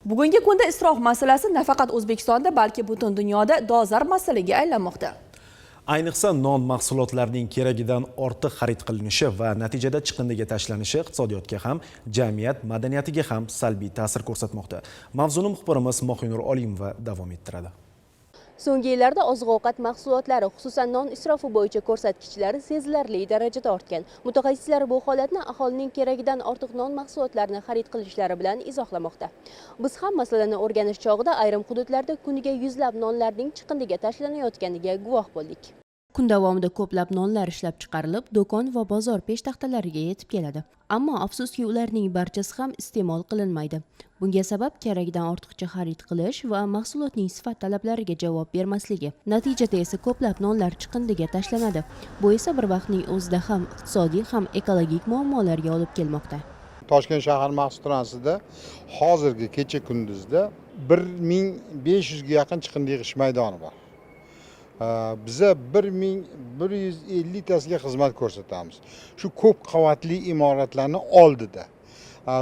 Bugungi kunda isrof masalasi nafaqat O'zbekistonda, balki butun dunyoda dolzarb masalaga aylanmoqda. Ayniqsa non mahsulotlarining keragidan ortiq xarid qilinishi va natijada chiqindiga tashlanishi iqtisodiyotga ham, jamiyat madaniyatiga ham salbiy ta'sir ko'rsatmoqda. Mavzuni muxbirimiz Mohinur Olimova davom ettiradi. So'nggi yillarda oziq-ovqat mahsulotlari, xususan non isrofi bo'yicha ko'rsatkichlari sezilarli darajada ortgan. Mutaxassislar bu holatni aholining keragidan ortiq non mahsulotlarini xarid qilishlari bilan izohlamoqda. Biz ham masalani o'rganish chog'ida ayrim hududlarda kuniga yuzlab nonlarning chiqindiga tashlanayotganiga guvoh bo'ldik. Kun davomida ko'plab nonlar ishlab chiqarilib, do'kon va bozor peshtaxtalariga yetib keladi. Ammo afsuski ularning barchasi ham iste'mol qilinmaydi. Bunga sabab keragidan ortiqcha xarid qilish va mahsulotning sifat talablariga javob bermasligi. Natijada esa ko'plab nonlar chiqindiga tashlanadi. Bu esa bir vaqtning o'zida ham iqtisodiy ham ekologik muammolarga olib kelmoqda. Toshkent shahar maxsus transida hozirgi kecha kunduzda 1500 ga yaqin chiqindi yig'ish maydoni bor. Biza 1150 tasiga xizmat ko'rsatamiz. Shu ko'p qavatli imoratlarning oldida.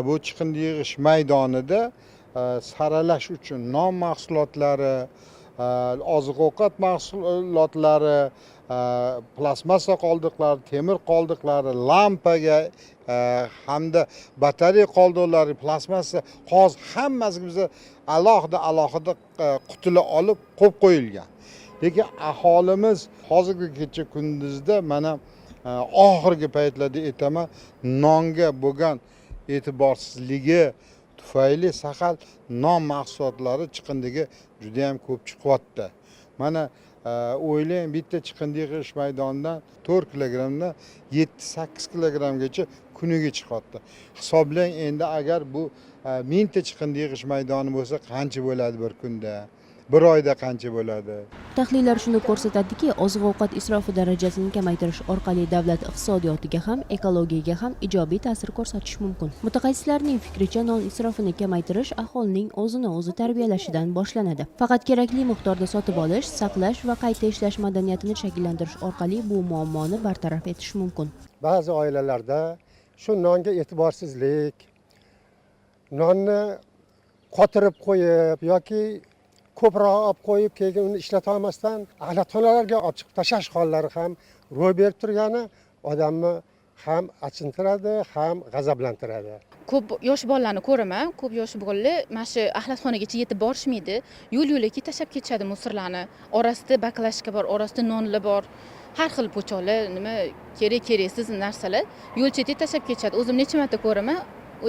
Bu chiqindi yig'ish maydonida saralash uchun non mahsulotlari, oziq-ovqat mahsulotlari, plastmassa qoldiqlari, temir qoldiqlari, lampaga hamda batareya qoldiqlari, plastmassa, hozir hammasiga biza alohida qutilar olib qo'yib qo'yilgan. Lekin aholimiz hozirgi kecha kunduzda mana oxirgi paytlarda aytaman, nonga bo'lgan e'tiborsizligi tufayli saqal non mahsulotlari chiqindiga juda ham ko'p chiqyapti. Mana o'ylang, bitta chiqindi yig'ish maydonidan 4 kilogramdan 7-8 kilogramgacha kuniga chiqyapti. Hisoblang, endi agar bu 1000 ta chiqindi yig'ish maydoni bo'lsa, qancha bo'ladi bir kunda? Bir oyda qancha bo'ladi? Tahlillar shuni ko'rsatadiki, oziq-ovqat isrofi darajasini kamaytirish orqali davlat iqtisodiyotiga ham, ekologiyaga ham ijobiy ta'sir ko'rsatish mumkin. Mutaxassislarning fikricha, non isrofini kamaytirish aholining o'zini o'zi tarbiyalashidan boshlanadi. Faqat kerakli miqdorda sotib olish, saqlash va qayta ishlash madaniyatini shakllantirish orqali bu muammoni bartaraf etish mumkin. Ba'zi oilalarda shu nonga e'tiborsizlik, nonni qotirib qo'yib yoki ko'proq olib qo'yib, keyin uni ishlata olmasdan axlatxonalarga olib chiqib tashlash hollari ham ro'y berib turgani odamni ham achintiradi, ham g'azablantiradi. Ko'p yosh bolalarni ko'raman, ko'p yosh bolalar mana shu axlatxonagacha yetib borishmaydi. Yo'l-yo'lakay tashlab ketishadi musorlarni. Orasida baklashka bor, orasida nonlar bor. Har xil po'choqlar, nima keraksiz narsalar yo'l chetiga tashlab ketishadi. O'zim necha marta ko'raman.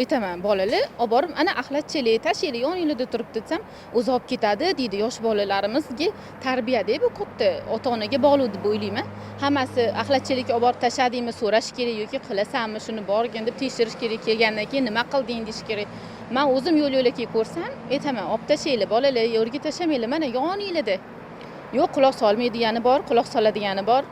Aytaman, bolalar olib borib, ana axlatchilik, tashiylik yoningizda turibdi desam, o'zi olib ketadi deydi. Yosh bolalarimizga tarbiya-da bu katta ota-onaga bog'liq deb o'ylayman. Hammasi axlatchilikka olib borib tashladingmi, so'rash kerak yoki qilasanmi, shuni borgin deb tekshirish kerak, kelgandan keyin nima qilding deyish kerak. Men o'zim yo'l-yo'lakay ko'rsam, aytaman, olib tashlaylik, bolalar yo'lga tashamanglar, mana yoningizda. Yo'q, quloq solmaydigani bor, quloq soladigani bor.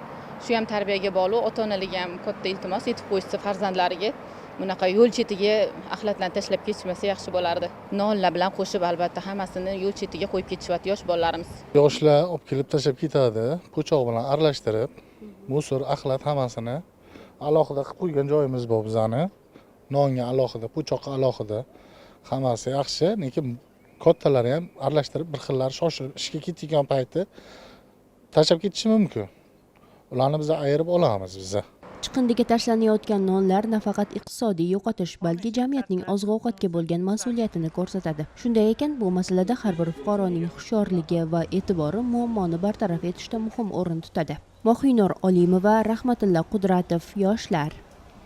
Shu ham tarbiyaga bog'liq, ota-onalarga ham katta iltimos etib qo'yishsa farzandlariga. Bunaqa yo'l chetiga axlatlarni tashlab ketishmasa yaxshi bo'lardi. Nonlar bilan qo'shib albatta hammasini yo'l chetiga qo'yib ketishyapti yosh bolalarimiz. Yoshlar olib kelib tashlab ketadi, po'choq bilan aralashtirib, musor, axlat hammasini alohida qilib qo'ygan joyimiz bor bizani. Nonga alohida, po'choqqa alohida hammasi yaxshi, lekin kattalari ham aralashtirib bir xillar shoshib ishga ketgan payti tashlab ketishi mumkin. Ularni biz ayirib olamiz biz. Chiqindiga tashlanayotgan nonlar nafaqat iqtisodiy yo'qotish, balki jamiyatning oziq-ovqatga bo'lgan mas'uliyatini ko'rsatadi. Shunday ekan, bu masalada har bir fuqaroning hushyorligi va e'tibori muammoni bartaraf etishda muhim o'rin tutadi. Mohinur Olimova, Rahmatilla Qudratov, yoshlar.